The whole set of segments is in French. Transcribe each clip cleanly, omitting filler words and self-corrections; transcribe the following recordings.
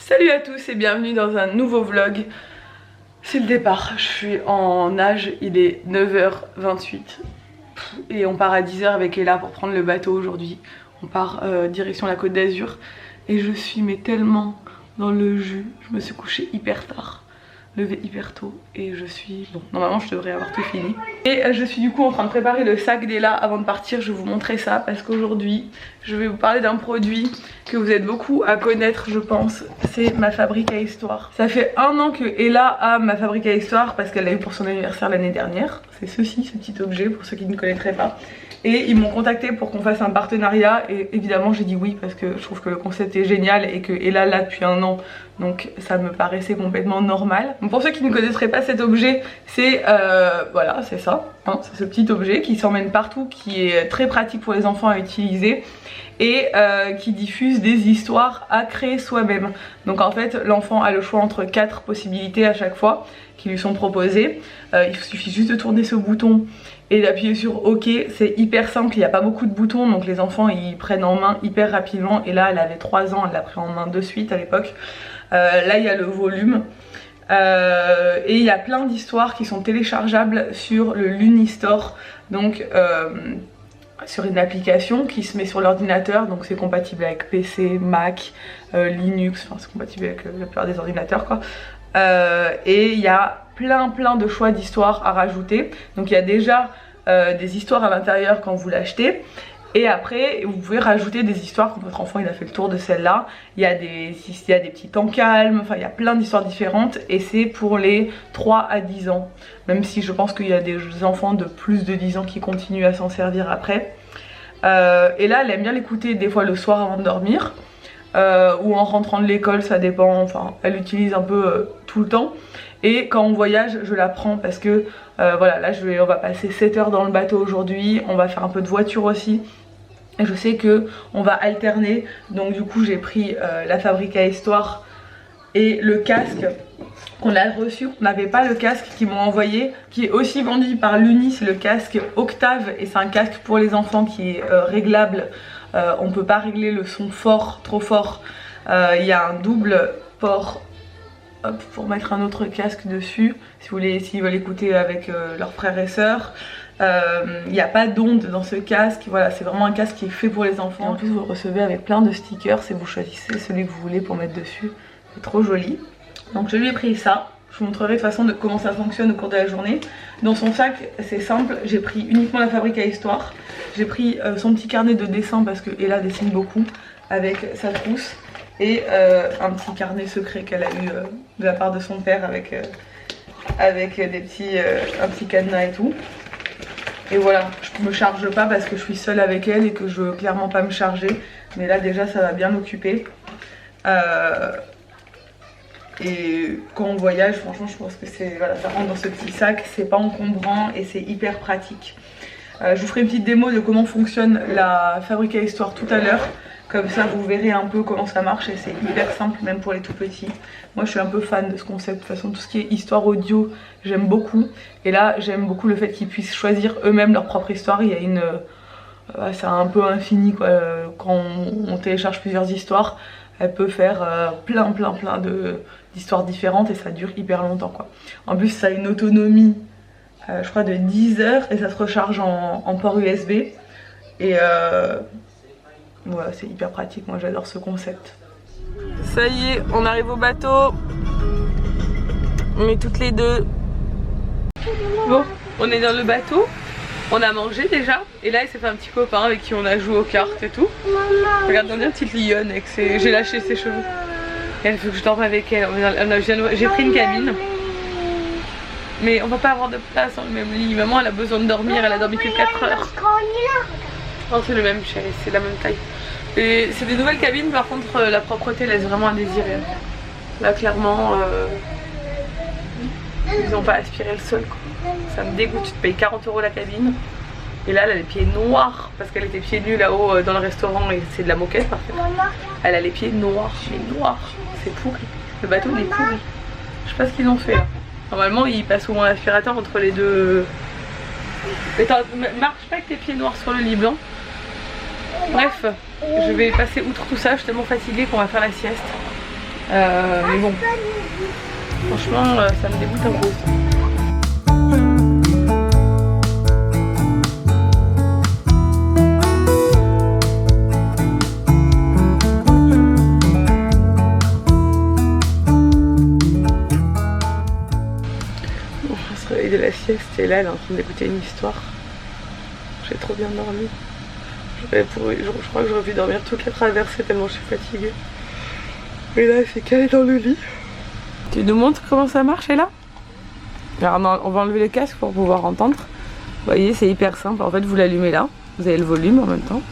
Salut à tous et bienvenue dans un nouveau vlog. C'est le départ, je suis en nage, il est 9h28 et on part à 10h avec Ella pour prendre le bateau aujourd'hui. On part direction la Côte d'Azur et je suis mais tellement dans le jus, je me suis couchée hyper tard, levée hyper tôt et je suis... Bon, normalement je devrais avoir tout fini. Et je suis du coup en train de préparer le sac d'Ella avant de partir, je vais vous montrer ça parce qu'aujourd'hui je vais vous parler d'un produit que vous êtes beaucoup à connaître je pense, c'est ma fabrique à histoire. Ça fait 1 an que Ella a ma fabrique à histoire parce qu'elle l'a eu pour son anniversaire l'année dernière. C'est ceci, ce petit objet pour ceux qui ne connaîtraient pas. Et ils m'ont contacté pour qu'on fasse un partenariat et évidemment j'ai dit oui parce que je trouve que le concept est génial et que Ella l'a depuis 1 an donc ça me paraissait complètement normal. Donc pour ceux qui ne connaîtraient pas cet objet, c'est voilà, c'est ça, hein, c'est ce petit objet qui s'emmène partout, qui est très pratique pour les enfants à utiliser et qui diffuse des histoires à créer soi-même. Donc en fait l'enfant a le choix entre 4 possibilités à chaque fois qui lui sont proposées. Il suffit juste de tourner ce bouton et d'appuyer sur OK, c'est hyper simple, il n'y a pas beaucoup de boutons donc les enfants ils prennent en main hyper rapidement. Et là elle avait 3 ans, elle l'a pris en main de suite à l'époque. Là il y a le volume et il y a plein d'histoires qui sont téléchargeables sur le Lunistore, donc sur une application qui se met sur l'ordinateur, donc c'est compatible avec PC, Mac, Linux, enfin c'est compatible avec la plupart des ordinateurs quoi. Et il y a plein de choix d'histoires à rajouter. Donc il y a déjà des histoires à l'intérieur quand vous l'achetez. Et après vous pouvez rajouter des histoires quand votre enfant il a fait le tour de celle-là. Il y a des petits temps calmes, enfin il y a plein d'histoires différentes. Et c'est pour les 3 à 10 ans. Même si je pense qu'il y a des enfants de plus de 10 ans qui continuent à s'en servir après. Et là elle aime bien l'écouter des fois le soir avant de dormir. Ou en rentrant de l'école, ça dépend, enfin elle l'utilise un peu tout le temps. Et quand on voyage je la prends parce que voilà, là on va passer 7 heures dans le bateau aujourd'hui, on va faire un peu de voiture aussi. Et je sais que on va alterner, donc du coup j'ai pris la fabrique à histoire et le casque qu'on a reçu. On n'avait pas le casque qu'ils m'ont envoyé, qui est aussi vendu par Luni, c'est le casque Octave et c'est un casque pour les enfants qui est réglable. On peut pas régler le son fort, trop fort. Il y a un double port pour mettre un autre casque dessus si vous voulez, s'ils veulent écouter avec leurs frères et sœurs. Il n'y a pas d'onde dans ce casque, voilà, c'est vraiment un casque qui est fait pour les enfants. Et en plus vous le recevez avec plein de stickers et vous choisissez celui que vous voulez pour mettre dessus. C'est trop joli. Donc je lui ai pris ça. Je vous montrerai de toute façon comment ça fonctionne au cours de la journée. Dans son sac c'est simple, j'ai pris uniquement la fabrique à histoire. J'ai pris son petit carnet de dessin parce que Ella dessine beaucoup, avec sa trousse. Et un petit carnet secret qu'elle a eu de la part de son père avec des petits, un petit cadenas et tout. Et voilà, je me charge pas parce que je suis seule avec elle et que je veux clairement pas me charger. Mais là déjà ça va bien m'occuper. Et quand on voyage, franchement je pense que c'est, voilà, ça rentre dans ce petit sac, c'est pas encombrant et c'est hyper pratique. Je vous ferai une petite démo de comment fonctionne la fabrique à histoire tout à l'heure. Comme ça vous verrez un peu comment ça marche et c'est hyper simple même pour les tout petits. Moi je suis un peu fan de ce concept, de toute façon tout ce qui est histoire audio j'aime beaucoup. Et là j'aime beaucoup le fait qu'ils puissent choisir eux-mêmes leur propre histoire. Il y a une... c'est un peu infini quoi. Quand on télécharge plusieurs histoires, elle peut faire plein d'histoires différentes et ça dure hyper longtemps quoi. En plus ça a une autonomie je crois de 10 heures et ça se recharge en port USB. Et voilà, c'est hyper pratique, moi j'adore ce concept. Ça y est, on arrive au bateau. On est toutes les deux. Bon, on est dans le bateau. On a mangé déjà. Et là il s'est fait un petit copain avec qui on a joué aux cartes et tout. Regarde, on dirait une petite lionne avec ses... J'ai lâché ses cheveux. Et elle veut que je dorme avec elle. J'ai pris une cabine. Mais on va pas avoir de place dans le même lit. Maman elle a besoin de dormir, elle a dormi que 4 heures. Oh, c'est le même chérie, c'est la même taille. Et c'est des nouvelles cabines, par contre la propreté laisse vraiment à désirer. Là clairement ils ont pas aspiré le sol quoi. Ça me dégoûte, tu te payes 40 € la cabine. Et là elle a les pieds noirs parce qu'elle était pieds nus là-haut dans le restaurant et c'est de la moquette par contre. Elle a les pieds noirs, c'est pourri. Le bateau il est pourri. Je sais pas ce qu'ils ont fait là. Normalement ils passent au moins l'aspirateur entre les deux. Mais marche pas avec tes pieds noirs sur le lit blanc. Bref, je vais passer outre tout ça, je suis tellement fatiguée qu'on va faire la sieste. Mais bon, franchement, ça me dégoûte un peu. De la sieste et là elle est en train d'écouter une histoire. J'ai trop bien dormi. Je crois que j'aurais pu dormir toute la traversée tellement je suis fatiguée. Et là elle s'est calée dans le lit. Tu nous montres comment ça marche là? Alors non, on va enlever le casque pour pouvoir entendre. Vous voyez c'est hyper simple. En fait vous l'allumez là. Vous avez le volume en même temps.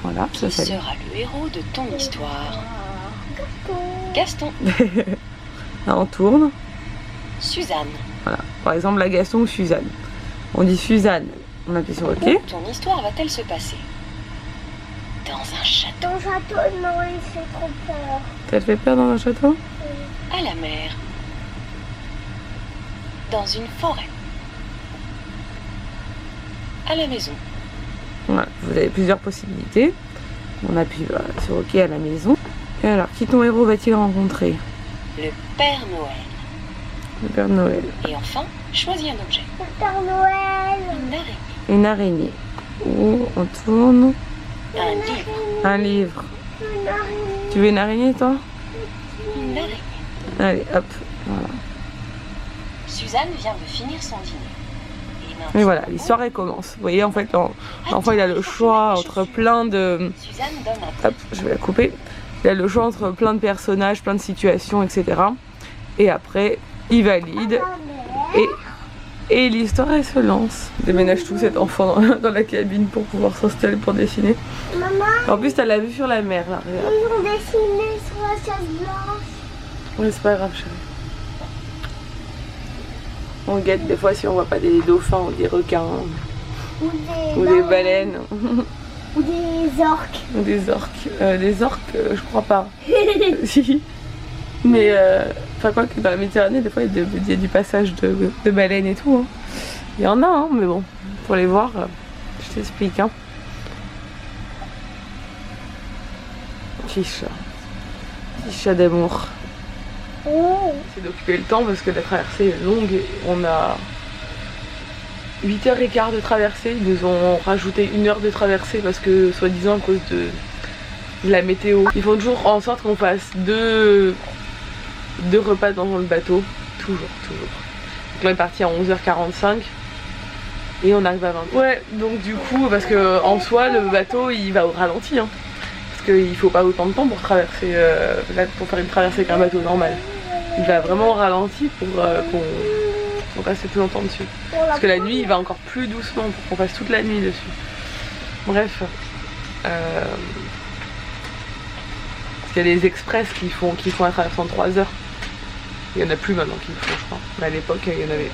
Voilà. Qui ça sera le héros de ton histoire? Gaston. Là on tourne. Suzanne. Voilà. Par exemple, la Gaston ou Suzanne. On dit Suzanne, on appuie sur OK. Où ton histoire va-t-elle se passer? Dans un château. Dans un château, non, il fait trop peur. Ça te fait peur dans un château? À la mer. Dans une forêt. À la maison. Voilà, vous avez plusieurs possibilités. On appuie sur OK à la maison. Et alors, qui ton héros va-t-il rencontrer? Le Père Noël. Le Père Noël. Et enfin, choisis un objet. Le Père Noël. Une araignée. Une araignée. Ou on tourne. Un livre. Un livre. Une araignée. Tu veux une araignée toi? Une araignée. Allez, hop. Voilà. Suzanne vient de finir son dîner. Et voilà, l'histoire elle commence. Vous voyez en fait l'enfant il a le choix entre plein de... Suzanne donne un Hop, je vais la couper. Il a le choix entre plein de personnages, plein de situations, etc. Et après, il valide et l'histoire elle se lance. Déménage tout cet enfant dans la cabine pour pouvoir s'installer pour dessiner. Maman, En plus t'as la vue sur la mer là, regarde. ils ont dessiné sur la chaise blanche. Oui c'est pas grave chérie. On guette des fois si on voit pas des dauphins ou des requins Ou des baleines. Ou des orques. Ou des orques. Des orques je crois pas. Si. Mais enfin quoi que dans la Méditerranée des fois il y a du passage de baleines et tout. Hein. Il y en a hein, mais bon, pour les voir, je t'explique hein. Fiche d'amour. Oh. C'est d'occuper le temps parce que la traversée est longue et on a 8h15 de traversée. Ils nous ont rajouté 1 heure de traversée parce que soi-disant à cause de la météo. Ils font toujours en sorte qu'on fasse deux repas dans le bateau. Toujours. Donc là on est parti à 11h45 et on arrive à 20h. Ouais donc du coup parce que en soi le bateau il va au ralenti hein. Parce qu'il faut pas autant de temps pour traverser pour faire une traversée qu'un bateau normal. Il va vraiment au ralenti pour qu'on passe plus longtemps dessus. Parce que la nuit il va encore plus doucement pour qu'on passe toute la nuit dessus. Bref. Parce qu'il y a des express qui font la traversée en 3 heures. Il n'y en a plus maintenant qui le font je crois. Mais à l'époque il y en avait.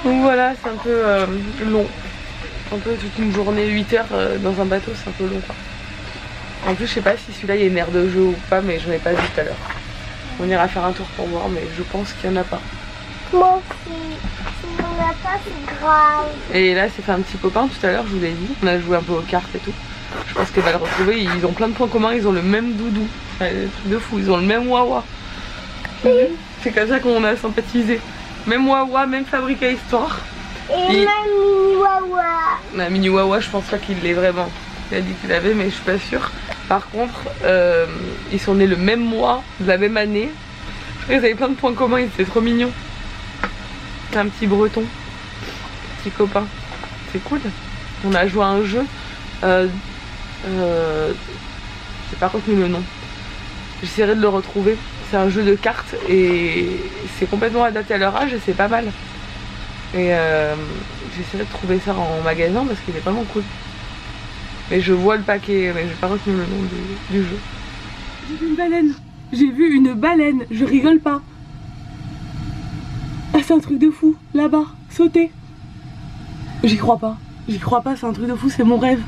Donc voilà c'est un peu long. Un peu toute une journée, 8 heures dans un bateau c'est un peu long quoi. En plus je sais pas si celui-là il y a une aire de jeu ou pas mais je n'en ai pas vu tout à l'heure. On ira faire un tour pour voir mais je pense qu'il n'y en a pas. Moi aussi. Si on n'a pas c'est grave. Et là c'est fait un petit copain tout à l'heure je vous l'ai dit. On a joué un peu aux cartes et tout. Je pense qu'elle va le retrouver. Ils ont plein de points communs, ils ont le même doudou. Des trucs de fou, ils ont le même wawa. C'est comme ça qu'on a sympathisé. Même wawa, même fabrique à histoire. Et même mini wawa. La mini wawa je pense pas qu'il l'ait vraiment. Il a dit qu'il l'avait mais je suis pas sûre. Par contre ils sont nés le même mois, de la même année. Je crois qu'ils avaient plein de points communs, ils étaient trop mignons. C'est un petit breton, petit copain. C'est cool. On a joué à un jeu. J'ai pas retenu le nom. J'essaierai de le retrouver. C'est un jeu de cartes et c'est complètement adapté à leur âge et c'est pas mal. Et j'essaierai de trouver ça en magasin parce qu'il est vraiment cool. Mais je vois le paquet, mais j'ai pas retenu le nom du jeu. J'ai vu une baleine. J'ai vu une baleine. Je rigole pas. Ah c'est un truc de fou. Là-bas, sauter. J'y crois pas. J'y crois pas, c'est un truc de fou, c'est mon rêve.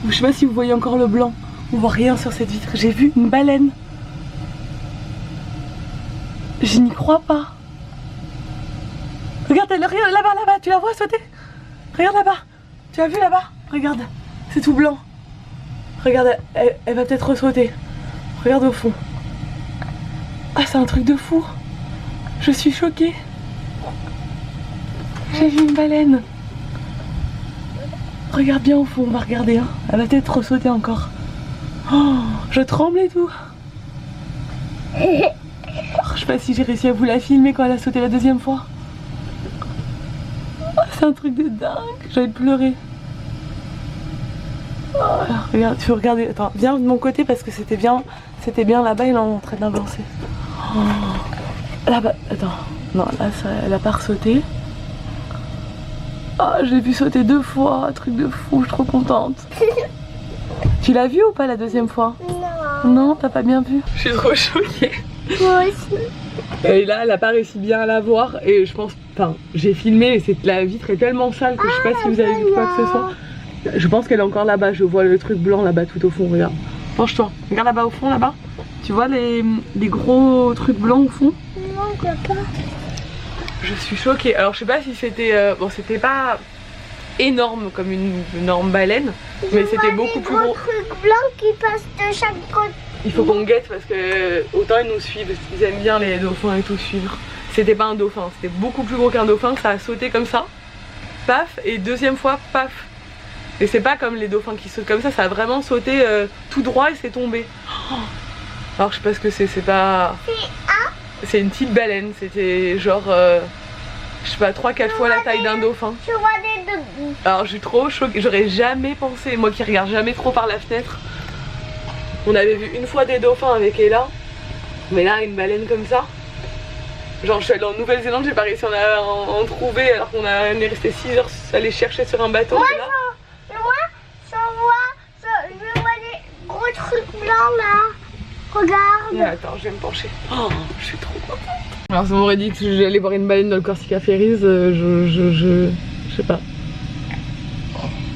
Je sais pas si vous voyez encore le blanc. On voit rien sur cette vitre. J'ai vu une baleine. Je n'y crois pas. Regarde, elle regarde là-bas, tu la vois sauter? Regarde là-bas. Tu as vu là-bas? Regarde, c'est tout blanc. Regarde, elle va peut-être ressauter. Regarde au fond. Ah, c'est un truc de fou. Je suis choquée. J'ai vu une baleine. Regarde bien au fond, on va regarder. Hein. Elle va peut-être ressauter encore. Oh, je tremble et tout. Oh, je sais pas si j'ai réussi à vous la filmer quand elle a sauté la deuxième fois. Oh, c'est un truc de dingue. J'avais pleuré. Oh, regarde, tu peux regarder. Attends, viens de mon côté parce que c'était bien là-bas, il est en train d'avancer. Oh. Là-bas, attends. Non, là, ça, elle a pas ressauté. Oh, je l'ai vu sauter 2 fois, truc de fou, je suis trop contente. Tu l'as vu ou pas la deuxième fois? Non. Non, t'as pas bien vu? Je suis trop choquée. Moi aussi. Et là, elle a pas réussi bien à la voir et je pense, enfin, j'ai filmé et la vitre est tellement sale que je sais pas si vous avez vu quoi que ce soit. Je pense qu'elle est encore là-bas, je vois le truc blanc là-bas tout au fond, regarde. Penche-toi, regarde là-bas au fond, là-bas. Tu vois les gros trucs blancs au fond? Non, je peux pas. Je suis choquée. Alors je sais pas si c'était... bon, c'était pas énorme comme une énorme baleine, mais c'était beaucoup plus gros. Trucs blancs qui passent de chaque côté. Il faut qu'on guette parce que autant ils nous suivent, parce qu'ils aiment bien les dauphins et tout suivre. C'était pas un dauphin, c'était beaucoup plus gros qu'un dauphin, ça a sauté comme ça, paf, et deuxième fois, paf. Et c'est pas comme les dauphins qui sautent comme ça a vraiment sauté tout droit et c'est tombé. Oh. Alors je sais pas ce que c'est pas... C'est une petite baleine, c'était genre, je sais pas, 3-4 fois la taille d'un dauphin. Tu vois des deux. Alors je suis trop choquée, j'aurais jamais pensé, moi qui regarde jamais trop par la fenêtre. On avait vu une fois des dauphins avec Ella, mais là une baleine comme ça. Genre je suis allée en Nouvelle-Zélande, j'ai pas réussi à en trouver alors qu'on est resté 6 heures à aller chercher sur un bateau. Moi, je vois des gros trucs blancs là. Regarde. Attends, je vais me pencher. Oh, je suis trop contente. Alors, si on m'aurait dit que j'allais voir une baleine dans le Corsica Ferries, je sais pas.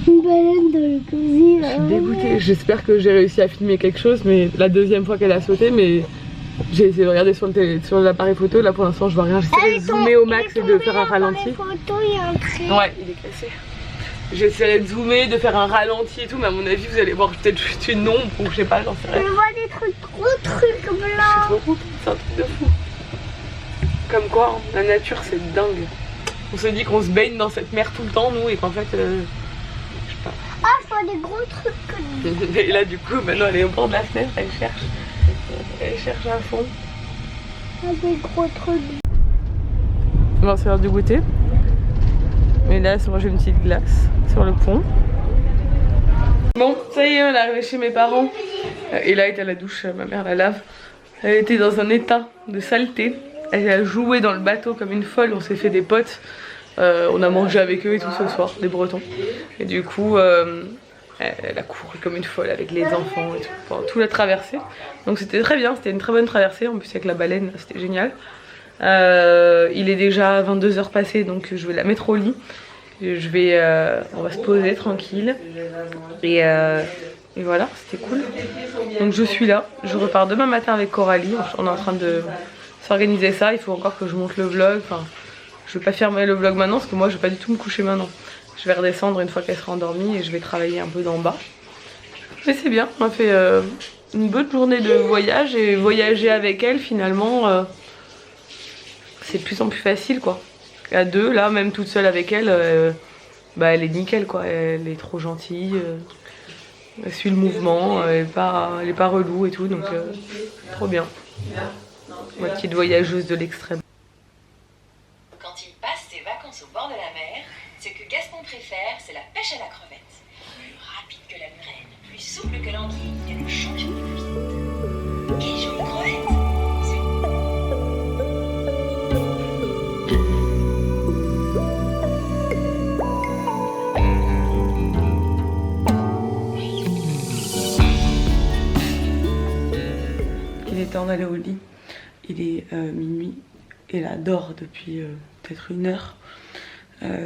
Une baleine dans le cosy. Je suis dégoûtée. J'espère que j'ai réussi à filmer quelque chose, mais la deuxième fois qu'elle a sauté, mais j'ai essayé de regarder sur l'appareil photo. Là, pour l'instant, je vois rien. J'essaie de zoomer au max et de faire un ralenti. Ouais, il est cassé. J'ai essayé de zoomer, de faire un ralenti et tout, mais à mon avis vous allez voir peut-être juste une ombre ou je sais pas, j'en sais rien. Je vois des gros trucs blancs. Je suis trop contente, c'est un truc de fou. Comme quoi, hein, la nature c'est dingue. On se dit qu'on se baigne dans cette mer tout le temps nous et qu'en fait, je sais pas. Ah, je vois des gros trucs. Et là du coup, maintenant elle est au bord de la fenêtre, elle cherche à fond. Des gros trucs. Bon, c'est l'heure du goûter. Et là, j'ai une petite glace sur le pont. Bon, ça y est, on est arrivé chez mes parents. Et là, elle était à la douche, ma mère la lave. Elle était dans un état de saleté. Elle a joué dans le bateau comme une folle, on s'est fait des potes. On a mangé avec eux et tout ce soir, des Bretons. Et du coup, elle a couru comme une folle avec les enfants et tout, pendant toute la traversée. Donc c'était très bien, c'était une très bonne traversée. En plus avec la baleine, c'était génial. Il est déjà 22 h passées, donc je vais la mettre au lit. On va se poser tranquille. Et voilà, c'était cool. Donc je suis là, je repars demain matin avec Coralie. On est en train de s'organiser ça. Il faut encore que je monte le vlog. Enfin, je vais pas fermer le vlog maintenant parce que moi je vais pas du tout me coucher maintenant. Je vais redescendre une fois qu'elle sera endormie et je vais travailler un peu d'en bas. Mais c'est bien, on a fait une bonne journée de voyage et voyager avec elle finalement. C'est de plus en plus facile quoi. À deux, là même toute seule avec elle, elle est nickel quoi. Elle est trop gentille, elle suit le mouvement, elle est pas relou et tout, donc trop bien. Ma petite voyageuse de l'extrême. Quand il passe ses vacances au bord de la mer, ce que Gaston préfère, c'est la pêche à la crevette. Plus rapide que la murène, plus souple que l'anguille, et le champion du plus vite. Quelle jolie crevette! Il est temps d'aller au lit. Il est minuit et elle dort depuis peut-être 1 heure.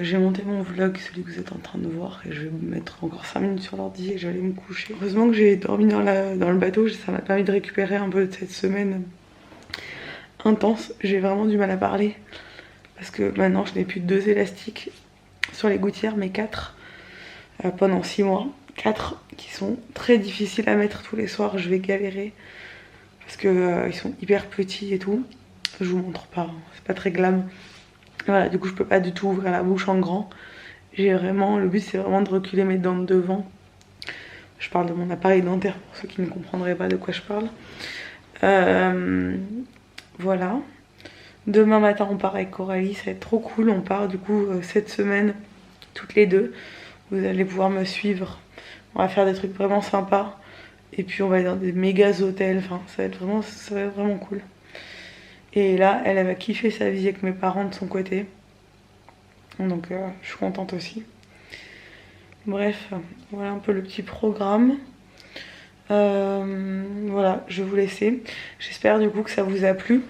J'ai monté mon vlog, celui que vous êtes en train de voir, et je vais me mettre encore 5 minutes sur l'ordi et je vais aller me coucher. Heureusement que j'ai dormi dans le bateau, ça m'a permis de récupérer un peu de cette semaine intense. J'ai vraiment du mal à parler parce que maintenant je n'ai plus 2 élastiques sur les gouttières mais 4 pendant 6 mois. 4 qui sont très difficiles à mettre tous les soirs, je vais galérer parce que ils sont hyper petits et tout. Je vous montre pas, hein, c'est pas très glam. Voilà, du coup je peux pas du tout ouvrir la bouche en grand. J'ai vraiment, le but c'est vraiment de reculer mes dents de devant. Je parle de mon appareil dentaire pour ceux qui ne comprendraient pas de quoi je parle. Voilà. Demain matin on part avec Coralie, ça va être trop cool. On part du coup cette semaine toutes les deux. Vous allez pouvoir me suivre. On va faire des trucs vraiment sympas. Et puis on va aller dans des méga hôtels. Enfin ça va être vraiment cool. Et là elle va kiffer sa vie avec mes parents de son côté. Donc je suis contente aussi. Bref, voilà un peu le petit programme. Voilà, je vais vous laisser. J'espère du coup que ça vous a plu.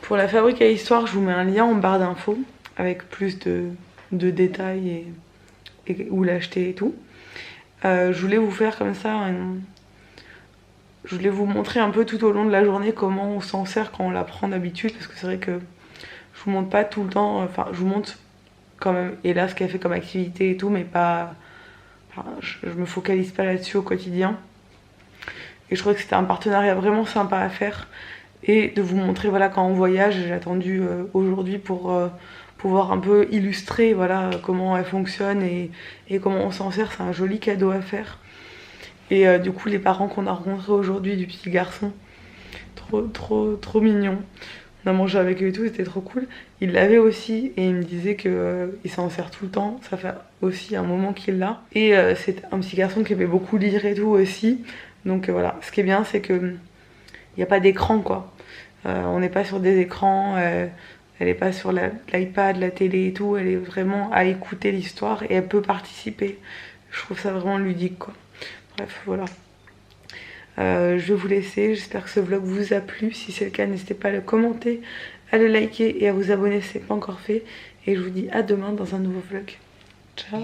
Pour la fabrique à histoire, je vous mets un lien en barre d'infos avec plus de détails et où l'acheter et tout. Je voulais vous faire comme ça, je voulais vous montrer un peu tout au long de la journée comment on s'en sert quand on la prend d'habitude. Parce que c'est vrai que je vous montre pas tout le temps, enfin je vous montre quand même, et là ce qu'elle fait comme activité et tout, mais pas... Enfin, je me focalise pas là-dessus au quotidien. Et je trouvais que c'était un partenariat vraiment sympa à faire. Et de vous montrer, voilà, quand on voyage, j'ai attendu aujourd'hui pour pouvoir un peu illustrer, voilà, comment elle fonctionne et comment on s'en sert. C'est un joli cadeau à faire. Et du coup, les parents qu'on a rencontrés aujourd'hui du petit garçon, trop mignon. On a mangé avec eux et tout, c'était trop cool. Il l'avait aussi et il me disait qu'il s'en sert tout le temps. Ça fait aussi un moment qu'il l'a. Et c'est un petit garçon qui aimait beaucoup lire et tout aussi. Donc voilà, ce qui est bien, c'est que il n'y a pas d'écran, quoi. On n'est pas sur des écrans, elle n'est pas sur l'iPad, la télé et tout. Elle est vraiment à écouter l'histoire et elle peut participer. Je trouve ça vraiment ludique, quoi. Bref, voilà. Je vais vous laisser, j'espère que ce vlog vous a plu. Si c'est le cas, n'hésitez pas à le commenter, à le liker et à vous abonner si ce n'est pas encore fait. Et je vous dis à demain dans un nouveau vlog. Ciao.